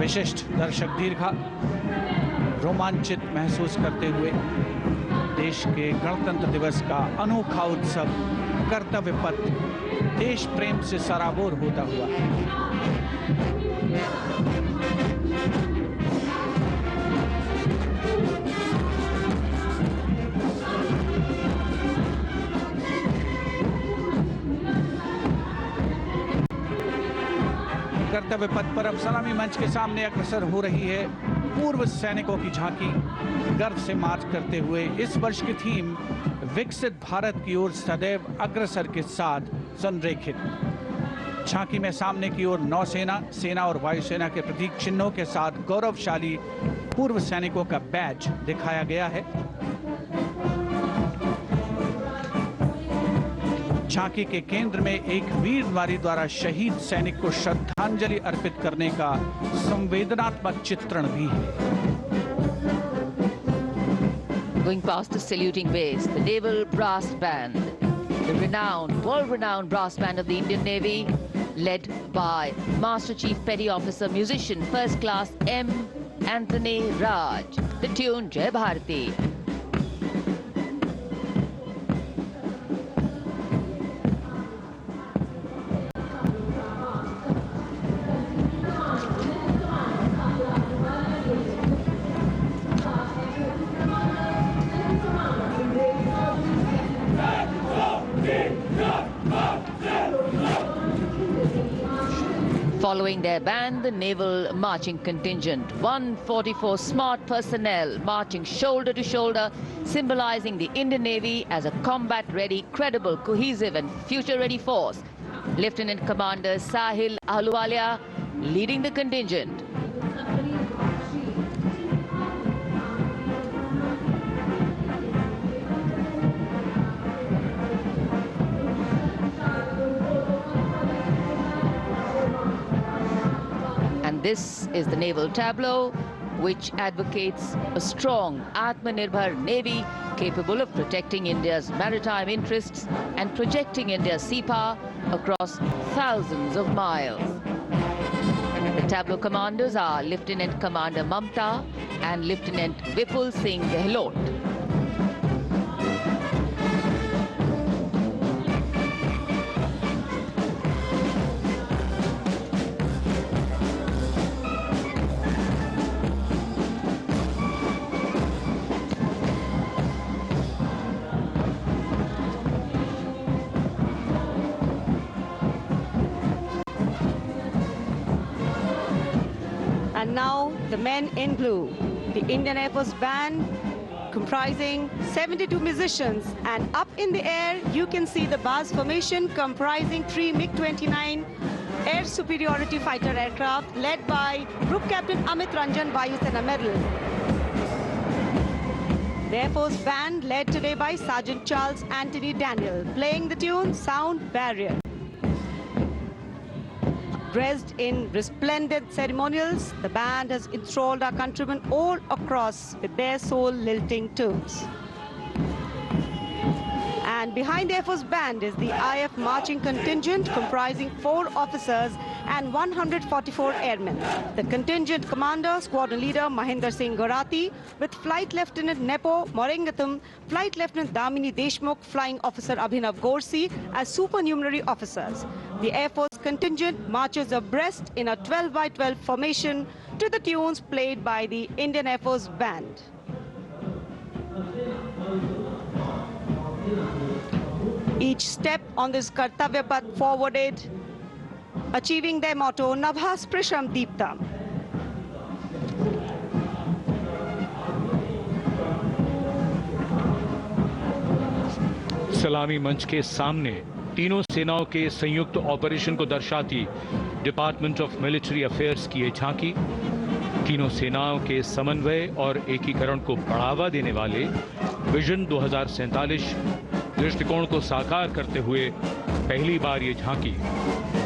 विशिष्ट दर्शक दीर्घा रोमांचित महसूस करते हुए देश के गणतंत्र दिवस का अनोखा उत्सव कर्तव्य पथ देश प्रेम से सराबोर होता हुआ कर्तव्य पथ पर अब सलामी मंच के सामने अग्रसर हो रही है पूर्व सैनिकों की झांकी। गर्व से मार्च करते हुए इस वर्ष की थीम विकसित भारत की ओर सदैव अग्रसर के साथ संरेखित। झांकी में सामने की ओर नौसेना, सेना और वायुसेना के प्रतीक चिन्हों के साथ गौरवशाली पूर्व सैनिकों का बैज दिखाया गया है। झांकी के केंद्र में एक वीर नारी द्वारा शहीद सैनिक को श्रद्धांजलि अर्पित करने का संवेदनात्मक चित्रण भी है। Going past the saluting base, the Naval Brass Band, the renowned, world-renowned brass band of the Indian Navy, led by Master Chief Petty Officer Musician First Class M. Anthony Raj. The tune Jai Bharati. Following their band, the naval marching contingent, 144 smart personnel marching shoulder to shoulder, symbolizing the Indian Navy as a combat-ready, credible, cohesive and future-ready force. Lieutenant Commander Sahil Ahluwalia leading the contingent. And this is the naval tableau, which advocates a strong Atmanirbhar Navy capable of protecting India's maritime interests and projecting India's sea power across thousands of miles. The tableau commanders are Lieutenant Commander Mamta and Lieutenant Vipul Singh Gehlot. And now the men in blue, the Indian Air Force band comprising 72 musicians, and up in the air you can see the Baz formation comprising 3 MiG-29 air superiority fighter aircraft led by Group Captain Amit Ranjan, Vayu Sena Medal. The Air Force band led today by Sergeant Charles Anthony Daniel, playing the tune Sound Barrier. Dressed in resplendent ceremonials, the band has enthralled our countrymen all across with their soul-lilting tunes. And behind the Air Force band is the IF marching contingent comprising 4 officers and 144 airmen. The contingent commander, squadron leader Mahinder Singh Gorati, with Flight Lieutenant Nepo Moringatham, Flight Lieutenant Damini Deshmukh, Flying Officer Abhinav Gorsi as supernumerary officers. The Air Force contingent marches abreast in a 12 by 12 formation to the tunes played by the Indian Air Force band. Each step on this Kartavya Path forwarded, achieving their motto, Nabha Sprisham Deeptam. सलामी मंच के सामने तीनों सेनाओं के संयुक्त operation को दर्शाती डिपार्टमेंट ऑफ मिलिट्री अफेयर्स की ये झांकी तीनों सेनाओं के समन्वय और एकीकरण को बढ़ावा देने वाले विजन 2047 दृष्टिकोण को साकार करते हुए पहली बार ये झांकी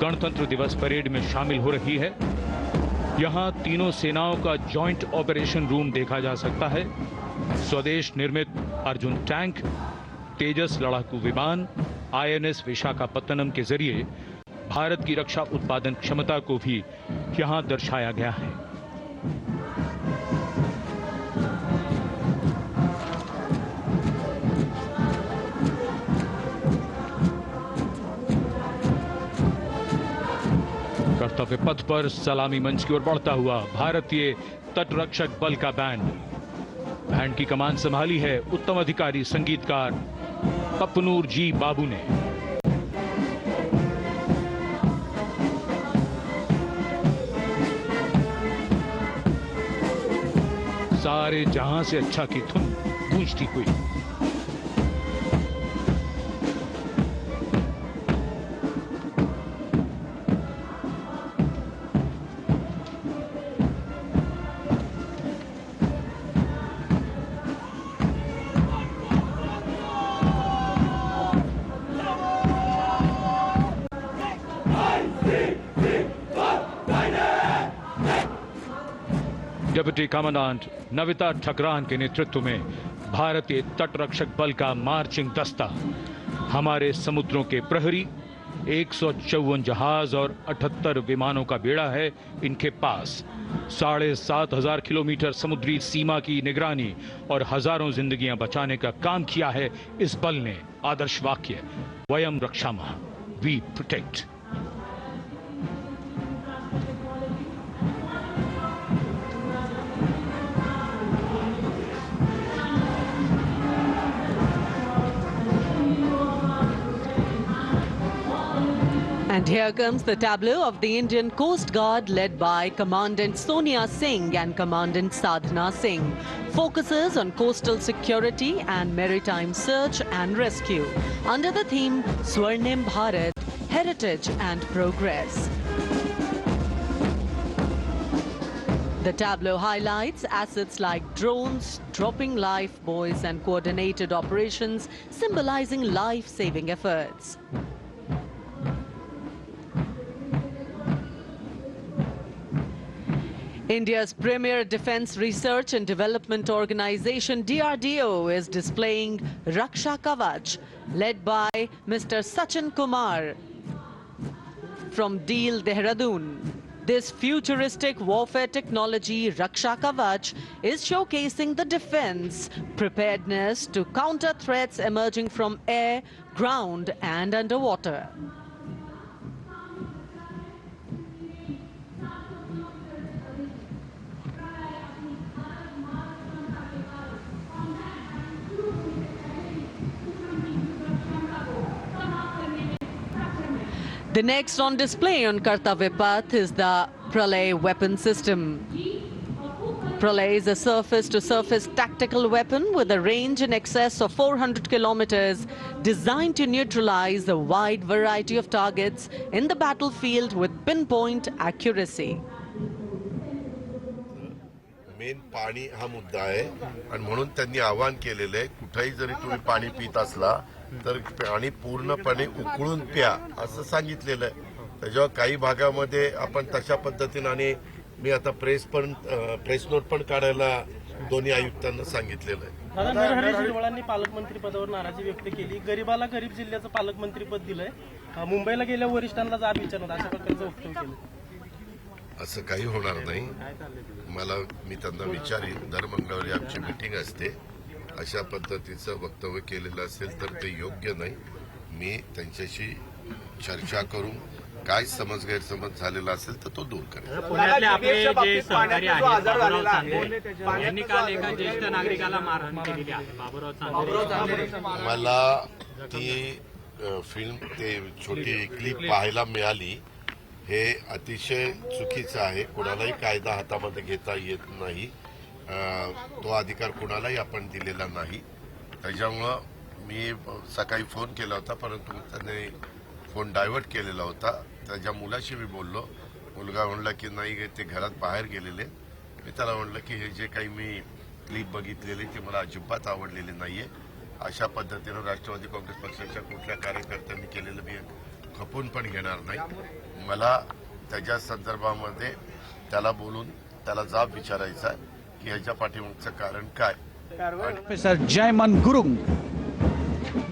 गणतंत्र दिवस परेड में शामिल हो रही है। यहाँ तीनों सेनाओं का जॉइंट ऑपरेशन रूम देखा जा सकता है। स्वदेश निर्मित अर्जुन टैंक, तेजस लड़ाकू विमान, INS विशाखापत्तनम के जरिए भारत की रक्षा उत्पादन क्षमता को भी यहाँ दर्शाया गया है। कर्तव्य पथ पर सलामी मंच की ओर बढ़ता हुआ भारतीय तटरक्षक बल का बैंड की कमान संभाली है उत्तम अधिकारी संगीतकार पप्पनूर जी बाबू ने। सारे जहां से अच्छा की धुन गूंजती हुई। डिप्टी कमांडेंट नविता ठकरान के नेतृत्व में भारतीय तटरक्षक बल का मार्चिंग दस्ता हमारे समुद्रों के प्रहरी 154 जहाज और 78 विमानों का बेड़ा है इनके पास। 7,500 किलोमीटर समुद्री सीमा की निगरानी और हजारों जिंदगियां बचाने का काम किया है इस बल ने। आदर्श वाक्य वयम रक्षामः, we protect. And here comes the tableau of the Indian Coast Guard led by Commandant Sonia Singh and Commandant Sadhana Singh. Focuses on coastal security and maritime search and rescue under the theme Swarnim Bharat, Heritage and Progress. The tableau highlights assets like drones, dropping life buoys and coordinated operations symbolizing life-saving efforts. India's premier defense research and development organization DRDO is displaying Raksha Kavach, led by Mr. Sachin Kumar from Deel, Dehradun. This futuristic warfare technology, Raksha Kavach, is showcasing the defense preparedness to counter threats emerging from air, ground and underwater. The next on display on Kartavya Path is the Pralay weapon system. Pralay is a surface-to-surface tactical weapon with a range in excess of 400 kilometers, designed to neutralize a wide variety of targets in the battlefield with pinpoint accuracy. Main पाणी हा मुद्दा आहे आणि म्हणून त्यांनी आवाहन केलेलं आहे कुठेही जरी तुम्ही पाणी पित असला तर पाणी पूर्णपणे उकळून प्या असं सांगितलेलं आहे. त्याच्यावर काही भागामध्ये आपण तशा पद्धतीने आणि मी आता प्रेस नोट पण काढायला दोन्ही आयुक्तांना सांगितलेलं आहे. नरहरी झिरवळांनी पालकमंत्री पदावर नाराजी व्यक्त केली. गरीबाला गरीब जिल्ह्याचं पालकमंत्री पद दिलंय. मुंबईला गेल्या वरिष्ठांना जाब विचारणार अशा प्रकारचं वक्तव्य केलं. असं काही होणार नाही. मी त्यांना विचारीन दर मंगळवारी आमची मीटिंग असते. अशा पद्धतीचं वक्तव्य केलेलं असेल तर ते योग्य नाही. मी त्यांच्याशी चर्चा करून काय गैरसमज झालेला असेल तर तो दूर करेन. पुण्यातले आपले जे सहकारी आहेत बाबुराव चांदे यांनी काल एका ज्येष्ठ नागरिकाला मारहाण केलेली आहे. बाबुराव चांदे मला ती फिल्म ते छोटी क्लिप पाहायला मिळाली. हे अतिशय चुकीचं आहे. कोणालाही कायदा हातामध्ये घेता येत नाही. तो अधिकार कोणालाही आपण दिलेला नाही. त्याच्यामुळं मी सकाळी फोन केला होता परंतु त्याने फोन डायव्हर्ट केलेला होता. त्याच्या मुलाशी मी बोललो. मुलगा म्हणला की नाही ते घरात बाहेर गेलेले. मी त्याला म्हणलं की हे जे काही मी क्लिप बघितलेली ती मला अजिबात आवडलेली नाहीये. अशा पद्धतीनं राष्ट्रवादी काँग्रेस पक्षाच्या कुठल्या कार्यकर्त्यांनी केलेलं मी खपून पण घेणार नाही. मला त्याच्या संदर्भामध्ये त्याला बोलून त्याला जाब विचारायचा आहे की ह्याच्या पाठीमागचं कारण काय. प्रोफेसर जयमन गुरुंग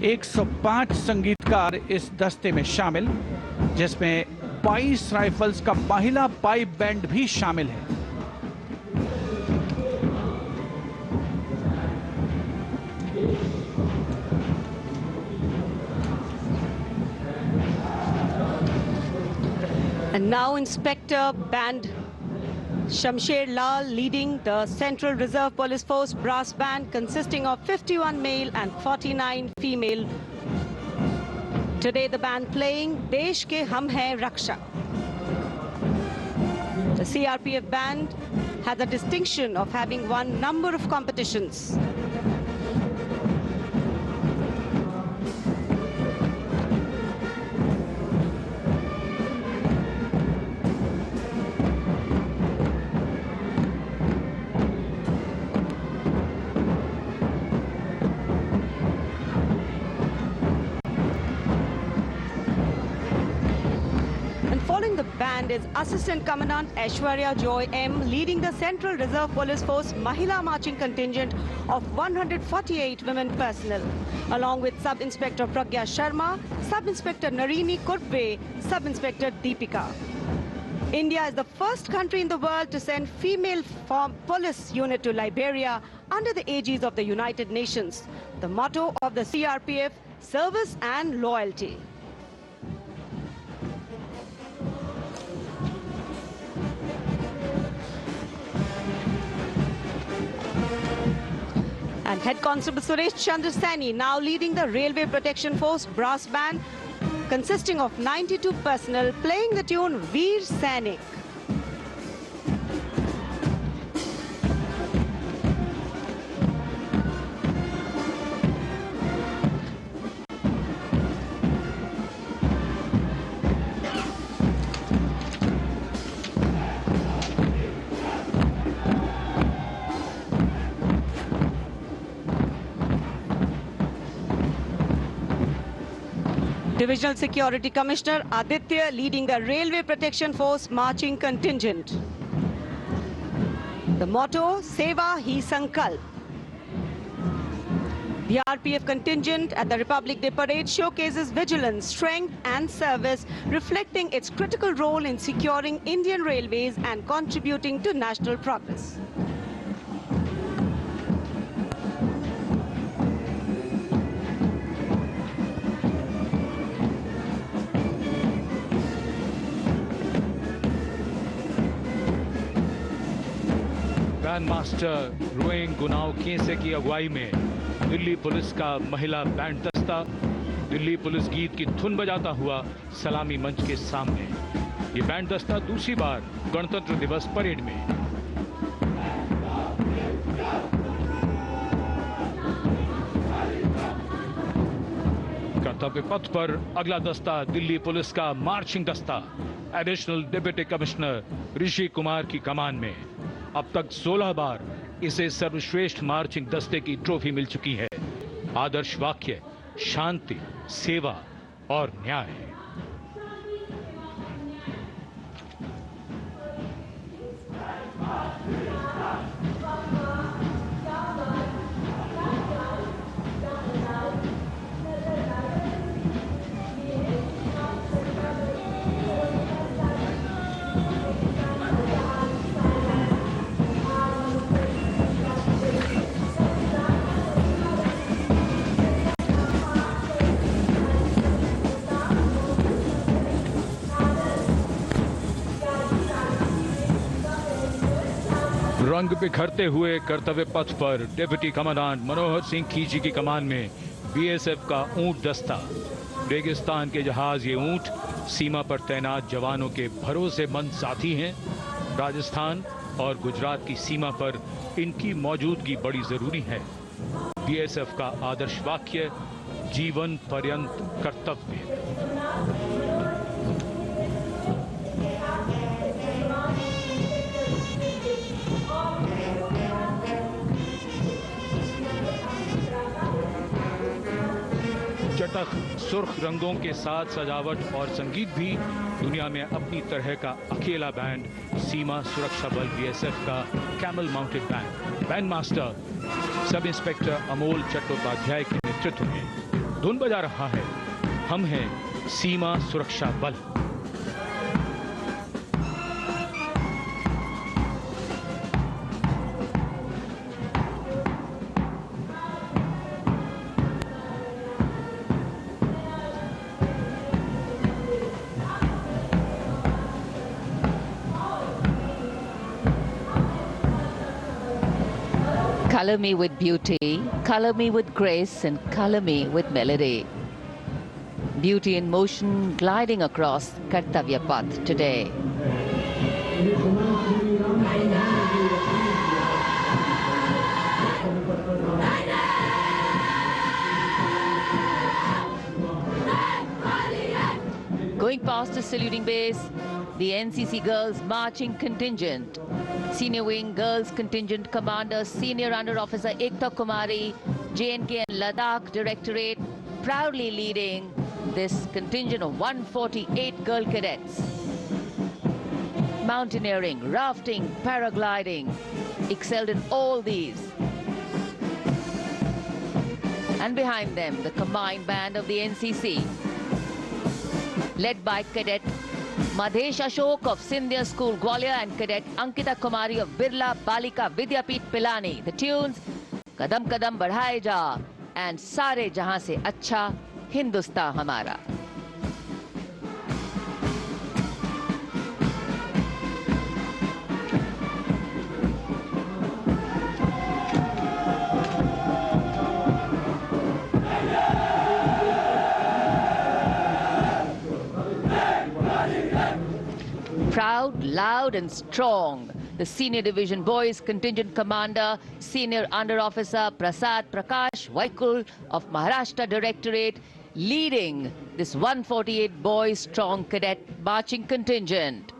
105 संगीतकार इस दस्ते में शामिल, जिसमें 22 राइफल्स का महिला पाइप बैंड भी शामिल है. And now Inspector Band Shamsher Lal leading the Central Reserve Police Force brass band consisting of 51 male and 49 female. Today the band playing Desh Ke Hum Hai Raksha. The CRPF band has the distinction of having won number of competitions. The band is Assistant Commandant Aishwarya Joy M leading the Central Reserve Police Force Mahila Marching Contingent of 148 women personnel, along with Sub-Inspector Pragya Sharma, Sub-Inspector Narini Kurpe, Sub-Inspector Deepika. India is the first country in the world to send female police unit to Liberia under the aegis of the United Nations. The motto of the CRPF, service and loyalty. And Head Constable Suresh Chandra Saini now leading the Railway Protection Force brass band consisting of 92 personnel playing the tune Veer Sainik. Divisional Security Commissioner Aditya leading the Railway Protection Force marching contingent. The motto, Seva Hi Sankalp. The RPF contingent at the Republic Day Parade showcases vigilance, strength and service, reflecting its critical role in securing Indian railways and contributing to national progress. Band master रोइंग गुनाव केसे की अगुवाई में Delhi police का महिला band दस्ता Delhi police गीत की धुन बजाता हुआ सलामी मंच के सामने। ये बैंड दस्ता दूसरी बार गणतंत्र दिवस परेड में। कर्तव्य पथ पर अगला दस्ता दिल्ली पुलिस का मार्चिंग दस्ता additional deputy commissioner Rishi Kumar की कमान में। अब तक 16 बार इसे सर्वश्रेष्ठ मार्चिंग दस्ते की ट्रॉफी मिल चुकी है। आदर्श वाक्य शांति, सेवा और न्याय। रंग बिखरते हुए कर्तव्य पथ पर डिप्टी कमांडेंट मनोहर सिंह खींची की कमान में बीएसएफ का ऊंट दस्ता। रेगिस्तान के जहाज ये ऊंट सीमा पर तैनात जवानों के भरोसेमंद साथी हैं। राजस्थान और गुजरात की सीमा पर इनकी मौजूदगी बड़ी जरूरी है। बीएसएफ का आदर्श वाक्य जीवन पर्यंत कर्तव्य। चटख सुर्ख रंगों के साथ सजावट और संगीत भी दुनिया में अपनी तरह का अकेला बैंड सीमा सुरक्षा बल बीएसएफ का camel mounted band. Band master sub inspector Amol Chattopadhyay के नेतृत्व में धुन बजा रहा है हम हैं सीमा सुरक्षा बल। Color me with beauty, color me with grace, and color me with melody. Beauty in motion gliding across Kartavya Path today. Going past the saluting base, the NCC Girls Marching Contingent. Senior Wing Girls Contingent Commander Senior Under Officer Ekta Kumari, JNK and Ladakh Directorate, proudly leading this contingent of 148 girl cadets. Mountaineering, rafting, paragliding, excelled in all these. And behind them, the combined band of the NCC, led by Cadet Madhesh Ashok of Sindhya School Gwalior and Cadet Ankita Kumari of Birla Balika Vidyapit Pilani. The tunes, Kadam Kadam Badhaye Ja and Sare Jahan Se Acha Hindustan Hamara. Proud, loud and strong, the Senior Division Boys Contingent Commander, Senior Under Officer Prasad Prakash Vaikul of Maharashtra Directorate, leading this 148 boys strong cadet marching contingent.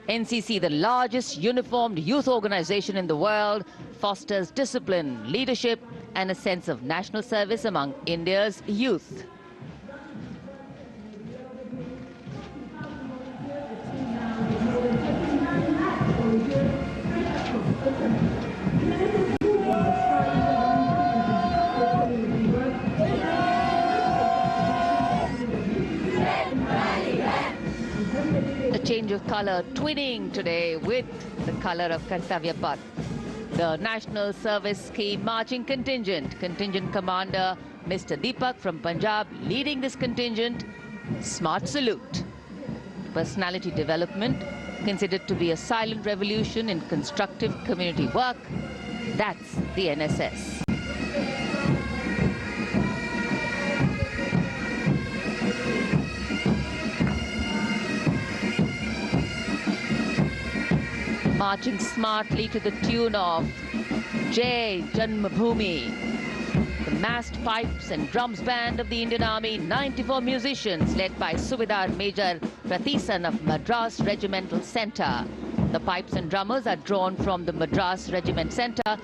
NCC, the largest uniformed youth organization in the world, fosters discipline, leadership and a sense of national service among India's youth. A change of color twinning today with the color of Kartavya Path. The National Service Scheme Marching Contingent, Contingent Commander Mr. Deepak from Punjab leading this contingent. Smart salute. Personality development considered to be a silent revolution in constructive community work. That's the NSS. Marching smartly to the tune of Jai Janmabhoomi. The massed pipes and drums band of the Indian Army, 94 musicians led by Subedar Major Prathisan of Madras Regimental Centre. The pipes and drummers are drawn from the Madras Regiment Centre.